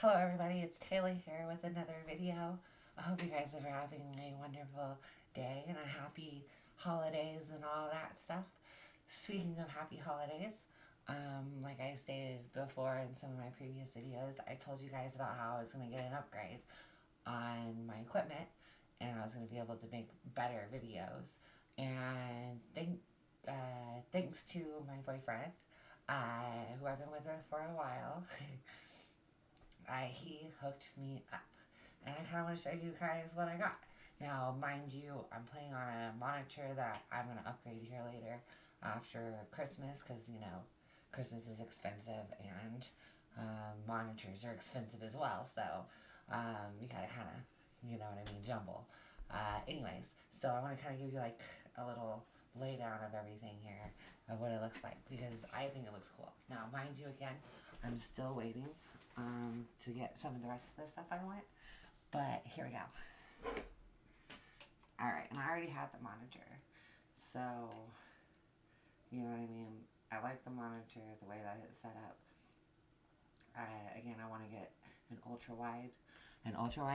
Hello everybody, it's Taylor here with another video. I hope you guys are having a wonderful day and a happy holidays and all that stuff. Speaking of happy holidays, like I stated before in some of my previous videos, I told you guys about how I was going to get an upgrade on my equipment and I was going to be able to make better videos. And thanks to my boyfriend, who I've been with for a while, he hooked me up. And I kind of want to show you guys what I got. Now, mind you, I'm playing on a monitor that I'm going to upgrade here later after Christmas because, Christmas is expensive and monitors are expensive as well. So you gotta kind of, jumble. Anyways, so I want to kind of give you like a little laydown of everything here of what it looks like because I think it looks cool. Now, mind you, again, I'm still waiting to get some of the rest of the stuff I want. But here we go. Alright, and I already had the monitor. So, you know what I mean? I like the monitor, the way that it's set up. Again, I want to get an ultra-wide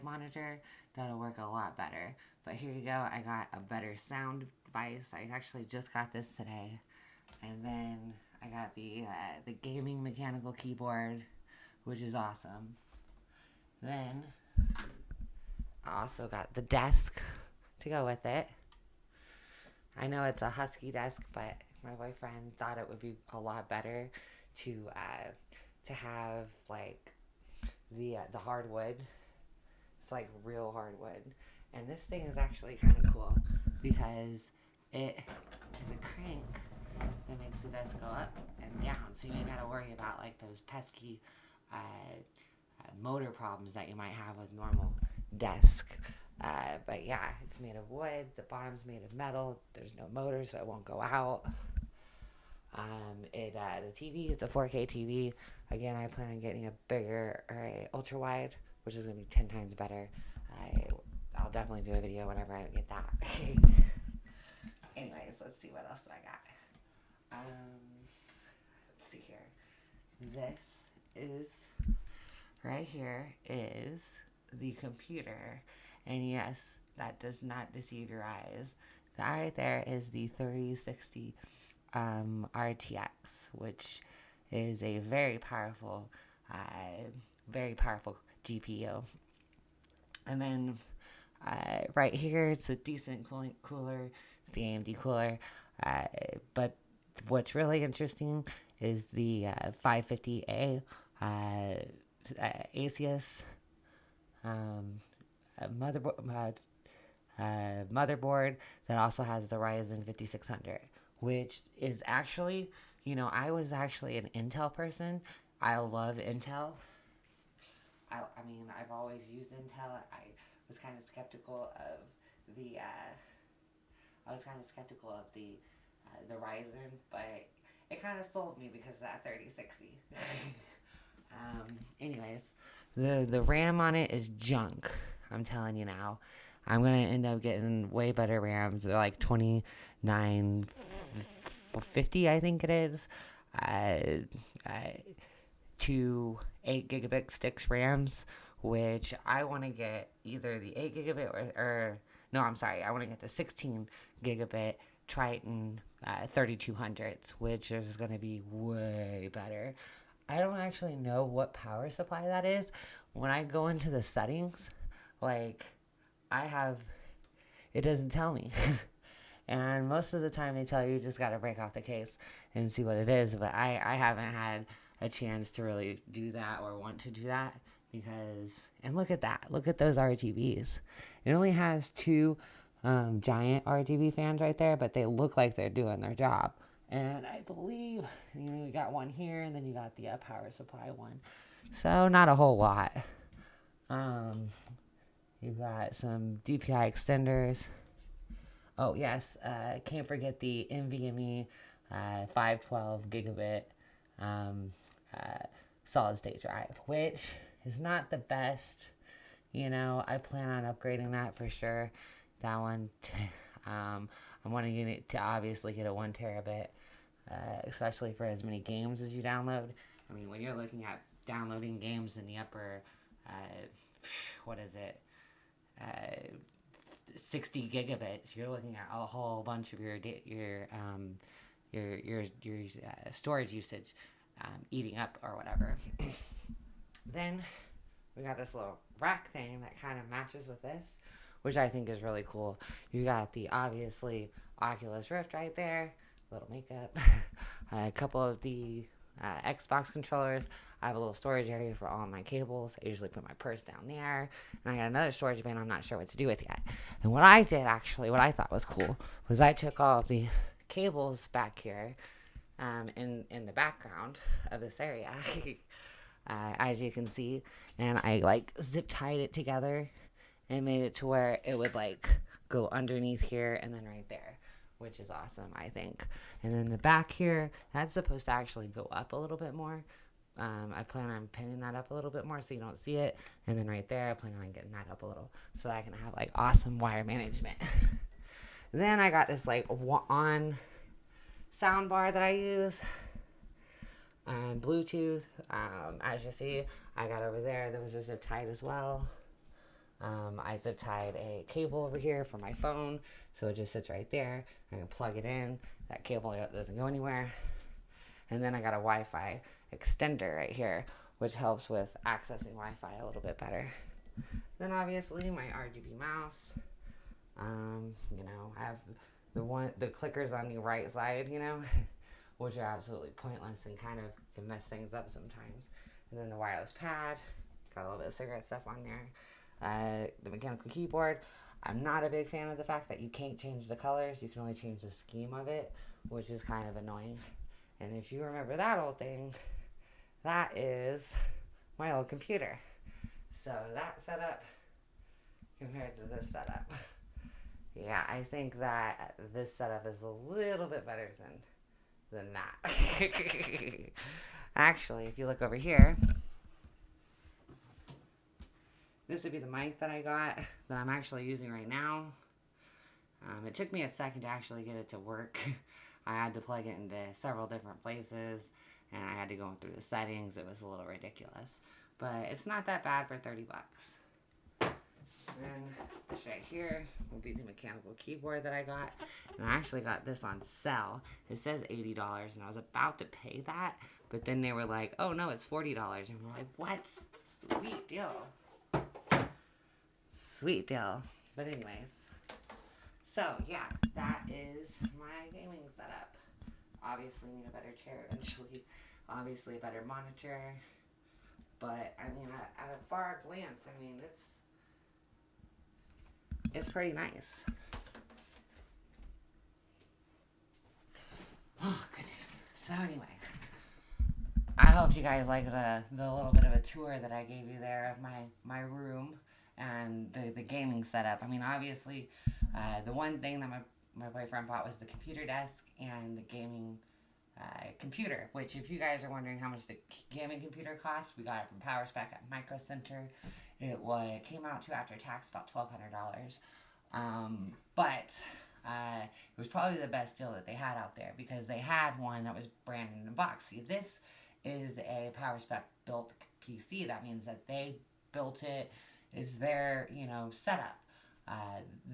monitor that'll work a lot better. But here you go, I got a better sound device. I actually just got this today. And then I got the gaming mechanical keyboard, which is awesome. Then I also got the desk to go with it. I know it's a husky desk, but my boyfriend thought it would be a lot better to have like the hardwood. It's like real hardwood, and this thing is actually kind of cool because it is a crank that makes the desk go up and down, so you ain't gotta worry about like those pesky motor problems that you might have with normal desk. But yeah, it's made of wood. The bottom's made of metal. There's no motor, so it won't go out. The TV is a 4K TV. Again, I plan on getting a bigger or a ultra wide, which is gonna be 10 times better. I'll definitely do a video whenever I get that. Anyways, let's see what else do I got. Let's see here. This is right here is the computer, and yes, that does not deceive your eyes. That right there is the 3060 RTX, which is a very powerful GPU. And then right here, it's a decent cooler. It's the AMD cooler. But what's really interesting is the 550A Asus motherboard that also has the Ryzen 5600, which is actually, I was actually an Intel person. I love Intel. I mean, I've always used Intel. I was kind of skeptical of the Ryzen, but it kind of sold me because of that 3060. Anyways, the RAM on it is junk. I'm telling you now. I'm gonna end up getting way better RAMs. They're like 2950, I think it is. 2 8 gigabit sticks RAMs, which I want to get either the 8 gigabit or no, I'm sorry, I want to get the 16 gigabit Triton 3200s, which is going to be way better. I don't actually know what power supply that is. When I go into the settings, like, it doesn't tell me. And most of the time they tell you just got to break off the case and see what it is. But I haven't had a chance to really do that or want to do that because, and look at that. Look at those RGBs. It only has 2 giant RGB fans right there, but they look like they're doing their job. And I believe, you got one here, and then you got the power supply one. So not a whole lot. You've got some DPI extenders. Oh, yes, can't forget the NVMe 512 gigabit solid state drive, which is not the best. I plan on upgrading that for sure. That one, I'm wanting it to obviously get a 1 terabit, especially for as many games as you download. I mean, when you're looking at downloading games in the upper, what is it, 60 gigabits, you're looking at a whole bunch of your storage usage eating up or whatever. Then we got this little rack thing that kind of matches with this, which I think is really cool. You got the obviously Oculus Rift right there, little makeup, a couple of the Xbox controllers. I have a little storage area for all of my cables. I usually put my purse down there. And I got another storage bin I'm not sure what to do with yet. And what I did actually, what I thought was cool, was I took all of the cables back here in the background of this area, as you can see, and I like zip tied it together and made it to where it would like go underneath here and then right there, which is awesome, I think. And then the back here, that's supposed to actually go up a little bit more. I plan on pinning that up a little bit more so you don't see it. And then right there, I plan on getting that up a little so that I can have like awesome wire management. Then I got this like on sound bar that I use. Bluetooth. As you see, I got over there. Those are zip tied as well. I zip tied a cable over here for my phone, so it just sits right there. I can plug it in. That cable doesn't go anywhere. And then I got a Wi-Fi extender right here, which helps with accessing Wi-Fi a little bit better. Then obviously my RGB mouse. I have the clickers on the right side, which are absolutely pointless and kind of can mess things up sometimes. And then the wireless pad, got a little bit of cigarette stuff on there. The mechanical keyboard. I'm not a big fan of the fact that you can't change the colors. You can only change the scheme of it, which is kind of annoying. And if you remember that old thing, that is my old computer. So that setup compared to this setup. Yeah, I think that this setup is a little bit better than that. Actually, if you look over here, this would be the mic that I got that I'm actually using right now. It took me a second to actually get it to work. I had to plug it into several different places, and I had to go through the settings. It was a little ridiculous, but it's not that bad for $30. And this right here will be the mechanical keyboard that I got. And I actually got this on sale. It says $80, and I was about to pay that, but then they were like, oh no, it's $40. And we're like, what? Sweet deal. Sweet deal. But anyways, so yeah, that is my gaming setup. Obviously need a better chair eventually. Obviously a better monitor. But I mean, at a far glance, I mean, it's pretty nice. Oh, goodness. So anyway, I hope you guys liked the little bit of a tour that I gave you there of my room and the gaming setup. I mean, obviously, the one thing that my boyfriend bought was the computer desk and the gaming computer, which if you guys are wondering how much the gaming computer costs, we got it from PowerSpec at Micro Center. It came out to after tax about $1,200. But it was probably the best deal that they had out there because they had one that was branded in a box. See, this is a PowerSpec built PC. That means that they built it. It's their, setup.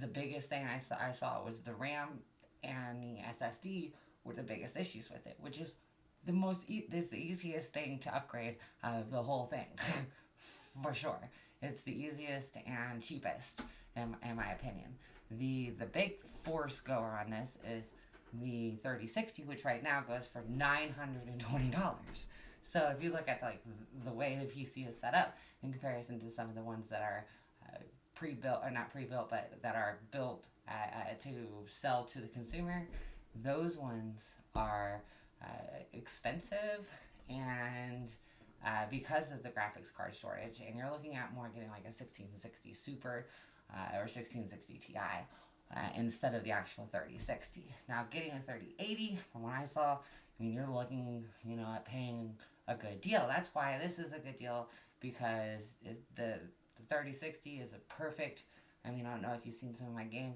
The biggest thing I saw was the RAM and the SSD were the biggest issues with it, which is the easiest thing to upgrade out of the whole thing, for sure. It's the easiest and cheapest, in my opinion. The big force goer on this is the 3060, which right now goes for $920. So if you look at the way the PC is set up in comparison to some of the ones that are pre-built, or not pre-built, but that are built to sell to the consumer, those ones are expensive and because of the graphics card shortage, and you're looking at more getting like a 1660 Super or 1660 Ti instead of the actual 3060. Now, getting a 3080, from what I saw, I mean, you're looking, at paying a good deal. That's why this is a good deal, because the 3060 is a perfect, I mean, I don't know if you've seen some of my game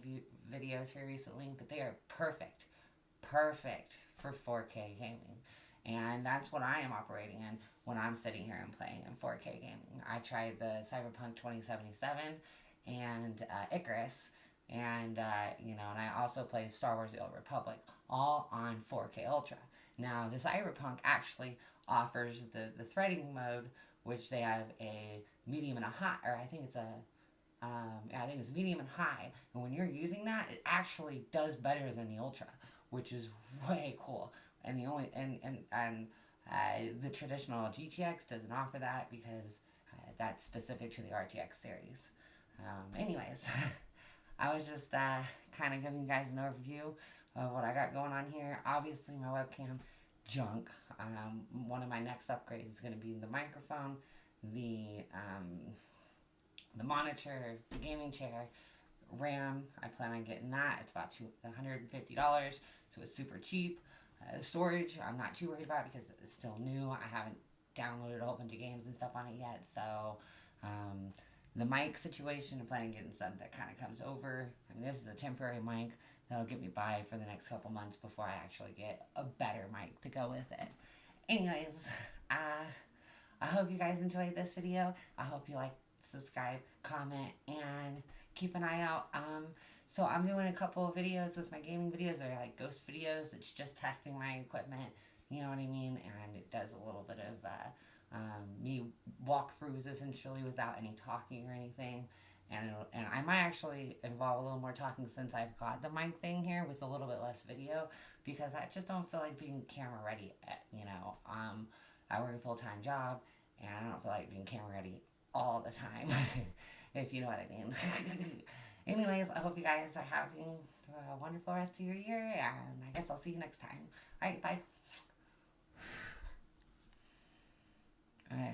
videos here recently, but they are perfect for 4K gaming. And that's what I am operating in when I'm sitting here and playing in 4K gaming. I tried the Cyberpunk 2077 and Icarus, and and I also play Star Wars: The Old Republic, all on 4K Ultra. Now, the Cyberpunk actually offers the threading mode, which they have a medium and a high, or I think it's a I think it's medium and high. And when you're using that, it actually does better than the Ultra, which is way cool. And the only and the traditional GTX doesn't offer that because that's specific to the RTX series. Anyways, I was just kind of giving you guys an overview of what I got going on here. Obviously, my webcam junk. One of my next upgrades is going to be the microphone, the the monitor, the gaming chair, RAM. I plan on getting that. It's about $150, so it's super cheap. The storage, I'm not too worried about because it's still new. I haven't downloaded a whole bunch of games and stuff on it yet. So, the mic situation, I'm planning on getting something that kind of comes over. I mean, this is a temporary mic that'll get me by for the next couple months before I actually get a better mic to go with it. Anyways, I hope you guys enjoyed this video. I hope you like, subscribe, comment, and keep an eye out. So I'm doing a couple of videos with my gaming videos. They're like ghost videos. It's just testing my equipment. You know what I mean? And it does a little bit of me walkthroughs essentially without any talking or anything. And I might actually involve a little more talking since I've got the mic thing here with a little bit less video because I just don't feel like being camera ready. I work a full-time job and I don't feel like being camera ready all the time, if you know what I mean. Anyways, I hope you guys are having a wonderful rest of your year, and I guess I'll see you next time. Alright, bye. Alright.